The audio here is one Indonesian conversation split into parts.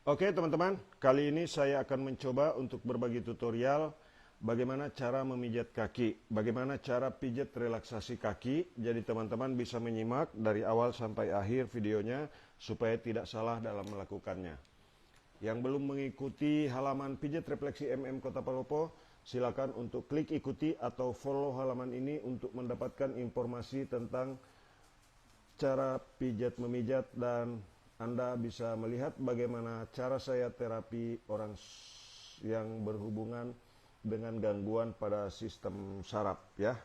Oke teman-teman, kali ini saya akan mencoba untuk berbagi tutorial bagaimana cara memijat kaki, bagaimana cara pijat relaksasi kaki. Jadi teman-teman bisa menyimak dari awal sampai akhir videonya supaya tidak salah dalam melakukannya. Yang belum mengikuti halaman pijat refleksi Kota Palopo, silakan untuk klik ikuti atau follow halaman ini untuk mendapatkan informasi tentang cara pijat memijat, dan Anda bisa melihat bagaimana cara saya terapi orang yang berhubungan dengan gangguan pada sistem saraf ya.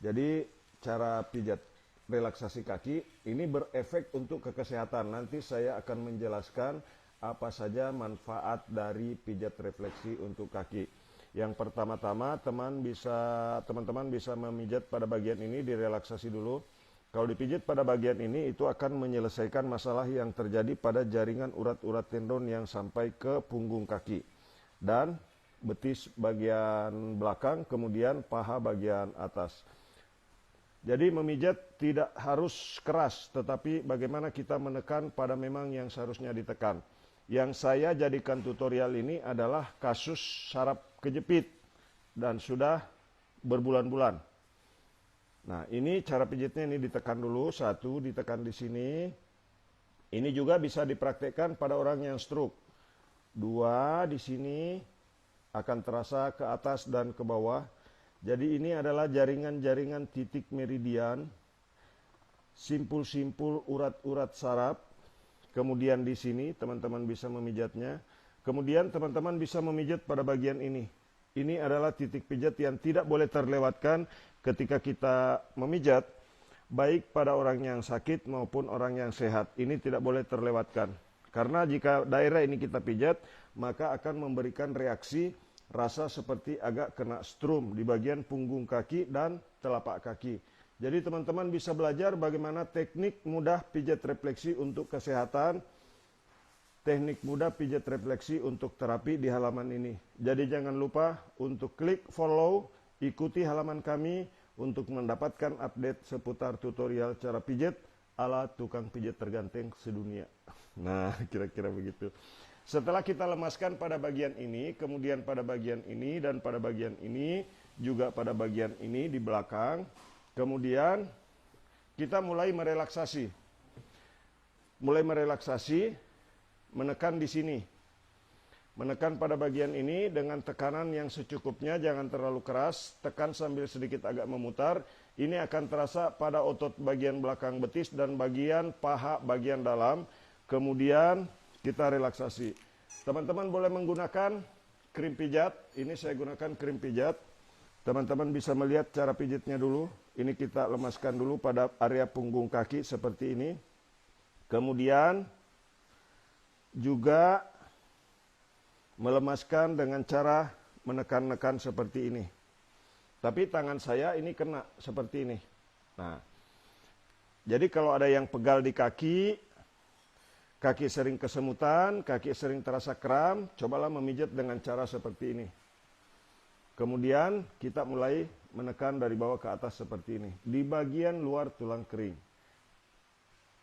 Jadi cara pijat relaksasi kaki ini berefek untuk kesehatan. Nanti saya akan menjelaskan apa saja manfaat dari pijat refleksi untuk kaki. Yang pertama-tama teman-teman bisa memijat pada bagian ini, direlaksasi dulu. Kalau dipijit pada bagian ini, itu akan menyelesaikan masalah yang terjadi pada jaringan urat-urat tendon yang sampai ke punggung kaki dan betis bagian belakang, kemudian paha bagian atas. Jadi memijat tidak harus keras, tetapi bagaimana kita menekan pada memang yang seharusnya ditekan. Yang saya jadikan tutorial ini adalah kasus saraf kejepit dan sudah berbulan-bulan. Nah, ini cara pijitnya, ini ditekan dulu, satu ditekan di sini. Ini juga bisa dipraktekkan pada orang yang stroke. Dua di sini akan terasa ke atas dan ke bawah. Jadi ini adalah jaringan-jaringan titik meridian, simpul-simpul urat-urat saraf. Kemudian di sini teman-teman bisa memijatnya. Kemudian teman-teman bisa memijat pada bagian ini. Ini adalah titik pijat yang tidak boleh terlewatkan ketika kita memijat, baik pada orang yang sakit maupun orang yang sehat. Ini tidak boleh terlewatkan. Karena jika daerah ini kita pijat, maka akan memberikan reaksi rasa seperti agak kena strum di bagian punggung kaki dan telapak kaki. Jadi teman-teman bisa belajar bagaimana teknik mudah pijat refleksi untuk kesehatan, teknik mudah pijat refleksi untuk terapi di halaman ini. Jadi jangan lupa untuk klik follow, ikuti halaman kami untuk mendapatkan update seputar tutorial cara pijat ala tukang pijat terganteng sedunia. Nah, kira-kira begitu. Setelah kita lemaskan pada bagian ini, kemudian pada bagian ini, dan pada bagian ini, juga pada bagian ini di belakang, kemudian kita mulai merelaksasi. Menekan di sini. Menekan pada bagian ini dengan tekanan yang secukupnya, jangan terlalu keras, tekan sambil sedikit agak memutar. Ini akan terasa pada otot bagian belakang betis dan bagian paha bagian dalam. Kemudian kita relaksasi. Teman-teman boleh menggunakan krim pijat. Ini saya gunakan krim pijat. Teman-teman bisa melihat cara pijitnya dulu. Ini kita lemaskan dulu pada area punggung kaki seperti ini. Kemudian juga melemaskan dengan cara menekan-nekan seperti ini. Tapi tangan saya ini kena seperti ini. Nah, jadi kalau ada yang pegal di kaki, kaki sering kesemutan, kaki sering terasa kram, cobalah memijat dengan cara seperti ini. Kemudian kita mulai menekan dari bawah ke atas seperti ini, di bagian luar tulang kering.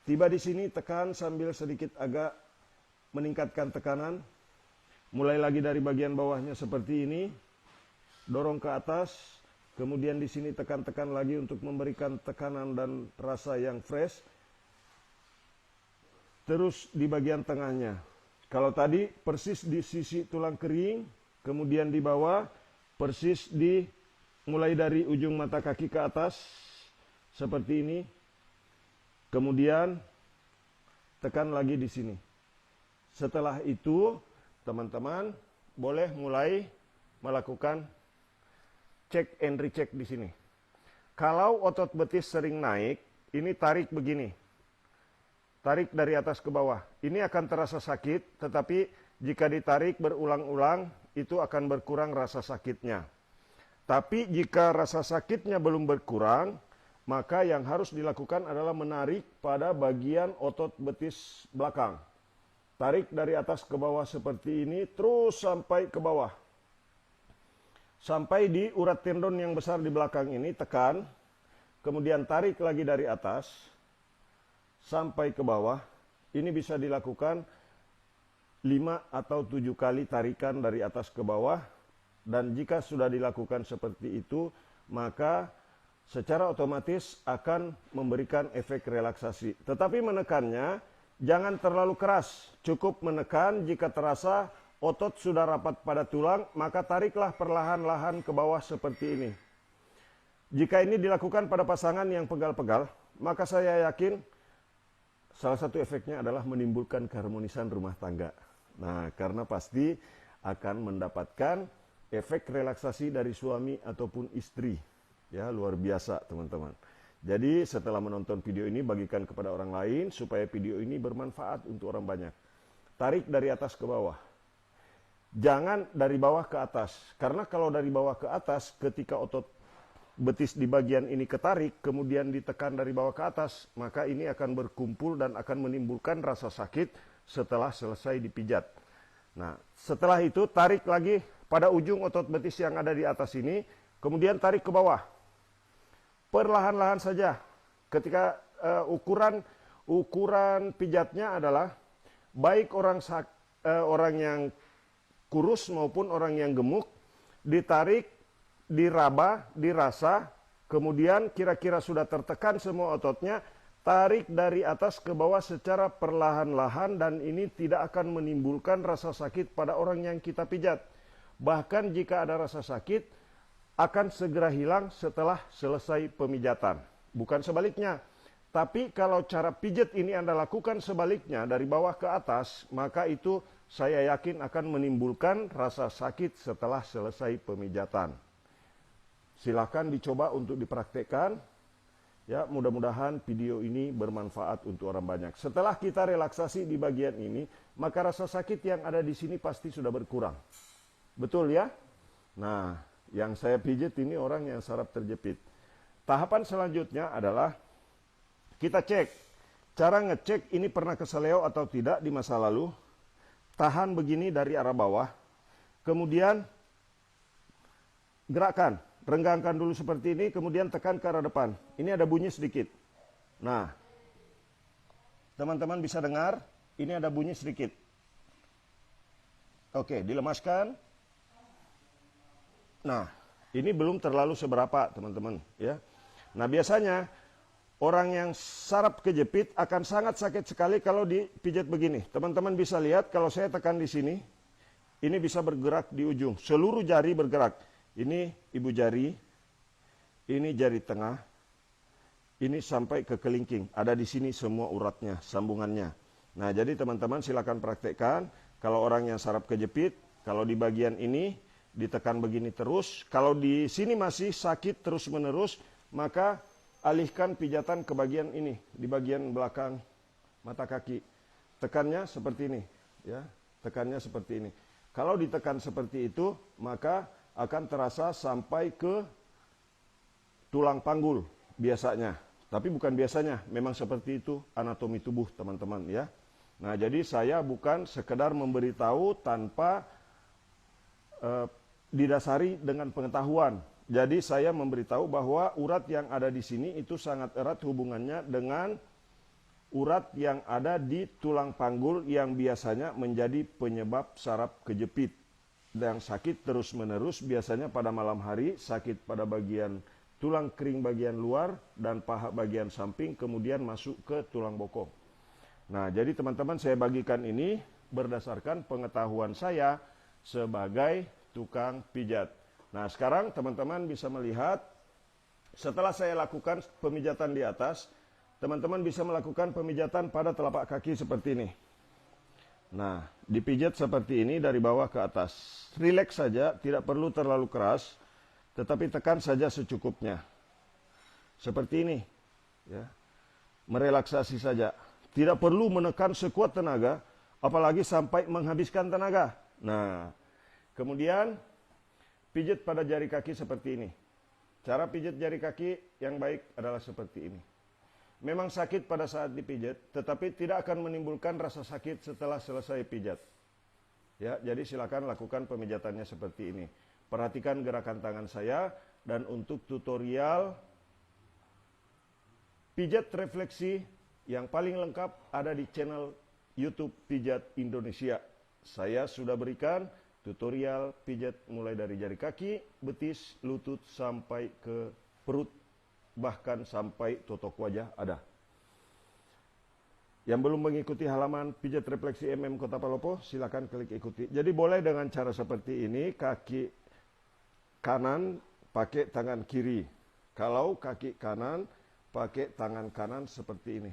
Tiba di sini, tekan sambil sedikit agak meningkatkan tekanan. Mulai lagi dari bagian bawahnya seperti ini, dorong ke atas, kemudian di sini tekan-tekan lagi untuk memberikan tekanan dan rasa yang fresh. Terus di bagian tengahnya. Kalau tadi persis di sisi tulang kering, kemudian di bawah persis di mulai dari ujung mata kaki ke atas seperti ini. Kemudian tekan lagi di sini. Setelah itu, teman-teman boleh mulai melakukan check and recheck di sini. Kalau otot betis sering naik, ini tarik begini. Tarik dari atas ke bawah. Ini akan terasa sakit, tetapi jika ditarik berulang-ulang, itu akan berkurang rasa sakitnya. Tapi jika rasa sakitnya belum berkurang, maka yang harus dilakukan adalah menarik pada bagian otot betis belakang. Tarik dari atas ke bawah seperti ini, terus sampai ke bawah. Sampai di urat tendon yang besar di belakang ini, tekan. Kemudian tarik lagi dari atas, sampai ke bawah. Ini bisa dilakukan 5 atau 7 kali tarikan dari atas ke bawah, dan jika sudah dilakukan seperti itu, maka secara otomatis akan memberikan efek relaksasi. Tetapi menekannya jangan terlalu keras, cukup menekan. Jika terasa otot sudah rapat pada tulang, maka tariklah perlahan-lahan ke bawah seperti ini. Jika ini dilakukan pada pasangan yang pegal-pegal, maka saya yakin salah satu efeknya adalah menimbulkan keharmonisan rumah tangga. Nah, karena pasti akan mendapatkan efek relaksasi dari suami ataupun istri. Ya, luar biasa teman-teman. Jadi setelah menonton video ini, bagikan kepada orang lain supaya video ini bermanfaat untuk orang banyak. Tarik dari atas ke bawah. Jangan dari bawah ke atas. Karena kalau dari bawah ke atas, ketika otot betis di bagian ini ketarik, kemudian ditekan dari bawah ke atas, maka ini akan berkumpul dan akan menimbulkan rasa sakit setelah selesai dipijat. Nah, setelah itu tarik lagi pada ujung otot betis yang ada di atas ini, kemudian tarik ke bawah. Perlahan-lahan saja. Ketika ukuran pijatnya adalah baik orang yang kurus maupun orang yang gemuk, ditarik, diraba, dirasa, kemudian kira-kira sudah tertekan semua ototnya, tarik dari atas ke bawah secara perlahan-lahan, dan ini tidak akan menimbulkan rasa sakit pada orang yang kita pijat. Bahkan jika ada rasa sakit, akan segera hilang setelah selesai pemijatan. Bukan sebaliknya. Tapi kalau cara pijat ini Anda lakukan sebaliknya, dari bawah ke atas, maka itu saya yakin akan menimbulkan rasa sakit setelah selesai pemijatan. Silakan dicoba untuk dipraktekkan. Ya, mudah-mudahan video ini bermanfaat untuk orang banyak. Setelah kita relaksasi di bagian ini, maka rasa sakit yang ada di sini pasti sudah berkurang. Betul ya? Nah, yang saya pijit ini orang yang saraf terjepit. Tahapan selanjutnya adalah kita cek. Cara ngecek ini pernah keseleo atau tidak di masa lalu. Tahan begini dari arah bawah. Kemudian gerakkan. Renggangkan dulu seperti ini, kemudian tekan ke arah depan. Ini ada bunyi sedikit. Nah, teman-teman bisa dengar, ini ada bunyi sedikit. Oke, dilemaskan. Nah, ini belum terlalu seberapa, teman-teman. Ya. Nah, biasanya orang yang saraf kejepit akan sangat sakit sekali kalau dipijat begini. Teman-teman bisa lihat, kalau saya tekan di sini, ini bisa bergerak di ujung. Seluruh jari bergerak. Ini ibu jari, ini jari tengah, ini sampai ke kelingking. Ada di sini semua uratnya, sambungannya. Nah, jadi teman-teman silakan praktekkan. Kalau orang yang saraf kejepit, kalau di bagian ini ditekan begini terus. Kalau di sini masih sakit terus-menerus, maka alihkan pijatan ke bagian ini, di bagian belakang mata kaki. Tekannya seperti ini, ya. Tekannya seperti ini. Kalau ditekan seperti itu, maka akan terasa sampai ke tulang panggul biasanya. Tapi bukan biasanya, memang seperti itu anatomi tubuh teman-teman ya. Nah, jadi saya bukan sekedar memberitahu tanpa didasari dengan pengetahuan. Jadi saya memberitahu bahwa urat yang ada di sini itu sangat erat hubungannya dengan urat yang ada di tulang panggul yang biasanya menjadi penyebab saraf kejepit. Yang sakit terus-menerus biasanya pada malam hari, sakit pada bagian tulang kering bagian luar dan paha bagian samping, kemudian masuk ke tulang bokong. Nah, jadi teman-teman saya bagikan ini berdasarkan pengetahuan saya sebagai tukang pijat. Nah, sekarang teman-teman bisa melihat setelah saya lakukan pemijatan di atas, teman-teman bisa melakukan pemijatan pada telapak kaki seperti ini. Nah, dipijat seperti ini dari bawah ke atas. Rileks saja, tidak perlu terlalu keras, tetapi tekan saja secukupnya. Seperti ini. Ya. Merelaksasi saja. Tidak perlu menekan sekuat tenaga, apalagi sampai menghabiskan tenaga. Nah, kemudian pijat pada jari kaki seperti ini. Cara pijat jari kaki yang baik adalah seperti ini. Memang sakit pada saat dipijat, tetapi tidak akan menimbulkan rasa sakit setelah selesai pijat. Ya, jadi silakan lakukan pemijatannya seperti ini. Perhatikan gerakan tangan saya, dan untuk tutorial pijat refleksi yang paling lengkap ada di channel YouTube Pijat Indonesia. Saya sudah berikan tutorial pijat mulai dari jari kaki, betis, lutut, sampai ke perut, bahkan sampai totok wajah ada. Yang belum mengikuti halaman pijat refleksi Kota Palopo, silakan klik ikuti. Jadi boleh dengan cara seperti ini, kaki kanan pakai tangan kiri. Kalau kaki kanan pakai tangan kanan seperti ini.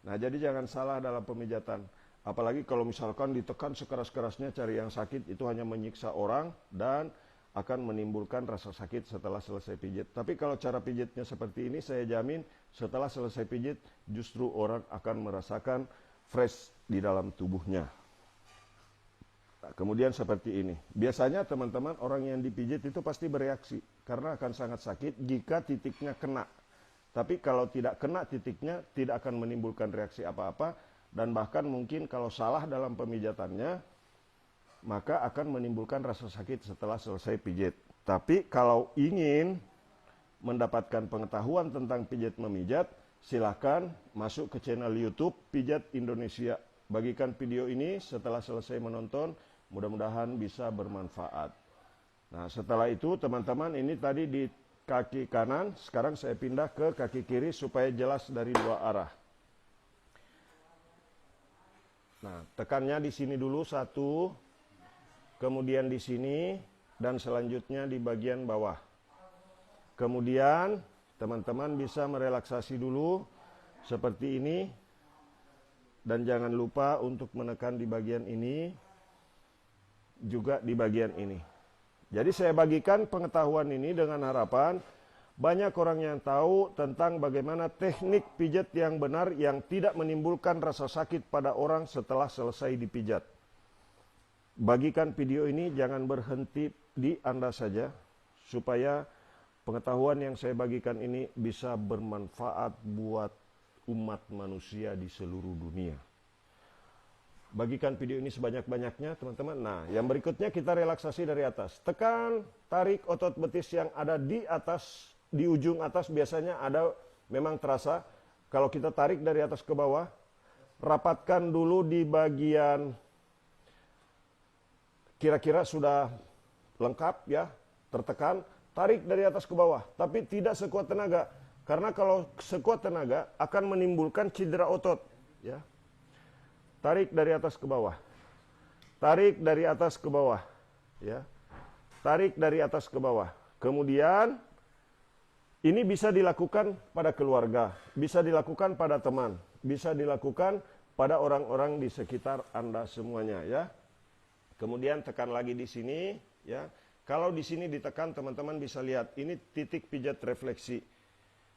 Nah, jadi jangan salah dalam pemijatan. Apalagi kalau misalkan ditekan sekeras-kerasnya cari yang sakit, itu hanya menyiksa orang dan akan menimbulkan rasa sakit setelah selesai pijit. Tapi kalau cara pijitnya seperti ini, saya jamin setelah selesai pijit justru orang akan merasakan fresh di dalam tubuhnya. Nah, kemudian seperti ini. Biasanya teman-teman orang yang dipijit itu pasti bereaksi karena akan sangat sakit jika titiknya kena. Tapi kalau tidak kena titiknya tidak akan menimbulkan reaksi apa-apa. Dan bahkan mungkin kalau salah dalam pemijatannya, maka akan menimbulkan rasa sakit setelah selesai pijit. Tapi kalau ingin mendapatkan pengetahuan tentang pijat memijat, silakan masuk ke channel YouTube Pijat Indonesia. Bagikan video ini setelah selesai menonton, mudah-mudahan bisa bermanfaat. Nah, setelah itu teman-teman, ini tadi di kaki kanan, sekarang saya pindah ke kaki kiri supaya jelas dari dua arah. Nah, tekannya di sini dulu satu, kemudian di sini, dan selanjutnya di bagian bawah. Kemudian teman-teman bisa merelaksasi dulu seperti ini, dan jangan lupa untuk menekan di bagian ini, juga di bagian ini. Jadi saya bagikan pengetahuan ini dengan harapan banyak orang yang tahu tentang bagaimana teknik pijat yang benar yang tidak menimbulkan rasa sakit pada orang setelah selesai dipijat. Bagikan video ini, jangan berhenti di Anda saja, supaya pengetahuan yang saya bagikan ini bisa bermanfaat buat umat manusia di seluruh dunia. Bagikan video ini sebanyak-banyaknya teman-teman. Nah, yang berikutnya kita relaksasi dari atas. Tekan, tarik otot betis yang ada di atas. Di ujung atas biasanya ada, memang terasa. Kalau kita tarik dari atas ke bawah, rapatkan dulu di bagian kira-kira sudah lengkap ya, tertekan, tarik dari atas ke bawah. Tapi tidak sekuat tenaga, karena kalau sekuat tenaga akan menimbulkan cedera otot. Ya. Tarik dari atas ke bawah, tarik dari atas ke bawah, ya, tarik dari atas ke bawah. Kemudian ini bisa dilakukan pada keluarga, bisa dilakukan pada teman, bisa dilakukan pada orang-orang di sekitar Anda semuanya, ya. Kemudian tekan lagi di sini, ya. Kalau di sini ditekan, teman-teman bisa lihat ini titik pijat refleksi.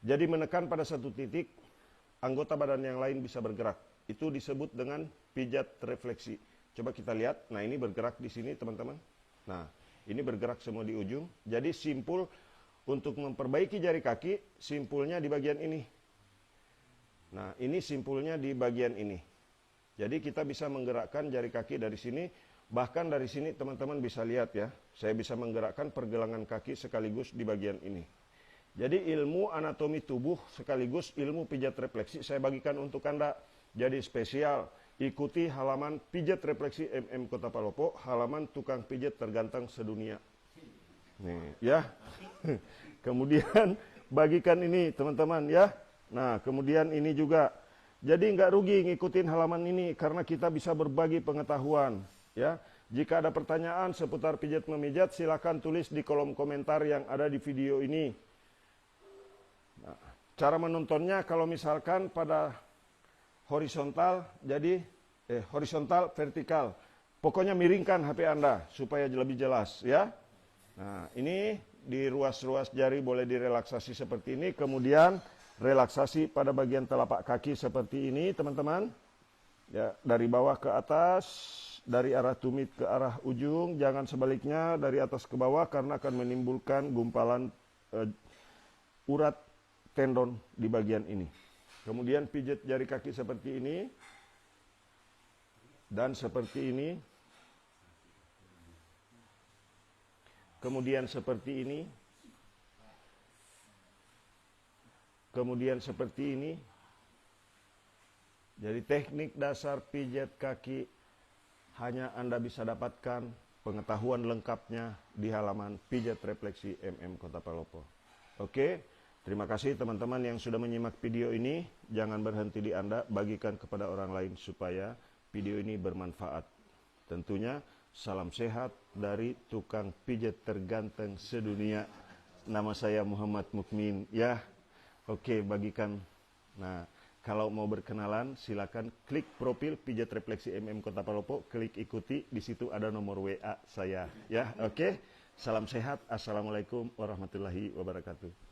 Jadi menekan pada satu titik, anggota badan yang lain bisa bergerak. Itu disebut dengan pijat refleksi. Coba kita lihat. Nah, ini bergerak di sini, teman-teman. Nah, ini bergerak semua di ujung. Jadi simpul untuk memperbaiki jari kaki, simpulnya di bagian ini. Nah, ini simpulnya di bagian ini. Jadi kita bisa menggerakkan jari kaki dari sini. Bahkan dari sini teman-teman bisa lihat ya. Saya bisa menggerakkan pergelangan kaki sekaligus di bagian ini. Jadi ilmu anatomi tubuh sekaligus ilmu pijat refleksi saya bagikan untuk Anda. Jadi spesial, ikuti halaman pijat refleksi Kota Palopo, halaman tukang pijat terganteng sedunia. Nih, ya. Kemudian bagikan ini teman-teman ya. Nah, kemudian ini juga. Jadi nggak rugi ngikutin halaman ini karena kita bisa berbagi pengetahuan ya. Jika ada pertanyaan seputar pijat memijat, silakan tulis di kolom komentar yang ada di video ini. Nah, cara menontonnya kalau misalkan pada horizontal, jadi horizontal, vertikal. Pokoknya miringkan HP Anda supaya lebih jelas ya. Nah, ini di ruas-ruas jari boleh direlaksasi seperti ini. Kemudian relaksasi pada bagian telapak kaki seperti ini, teman-teman. Ya, dari bawah ke atas, dari arah tumit ke arah ujung, jangan sebaliknya dari atas ke bawah karena akan menimbulkan gumpalan urat tendon di bagian ini. Kemudian pijat jari kaki seperti ini dan seperti ini. Kemudian seperti ini. Kemudian seperti ini. Jadi teknik dasar pijat kaki hanya Anda bisa dapatkan pengetahuan lengkapnya di halaman Pijat Refleksi MM Kota Palopo. Oke, terima kasih teman-teman yang sudah menyimak video ini. Jangan berhenti di Anda, bagikan kepada orang lain supaya video ini bermanfaat. Tentunya salam sehat dari tukang pijat terganteng sedunia. Nama saya Muhammad Mukmin ya. Oke, bagikan. Nah, kalau mau berkenalan, silakan klik profil Pijat Refleksi MM Kota Palopo, klik ikuti, di situ ada nomor WA saya. Ya, oke. Salam sehat. Assalamualaikum warahmatullahi wabarakatuh.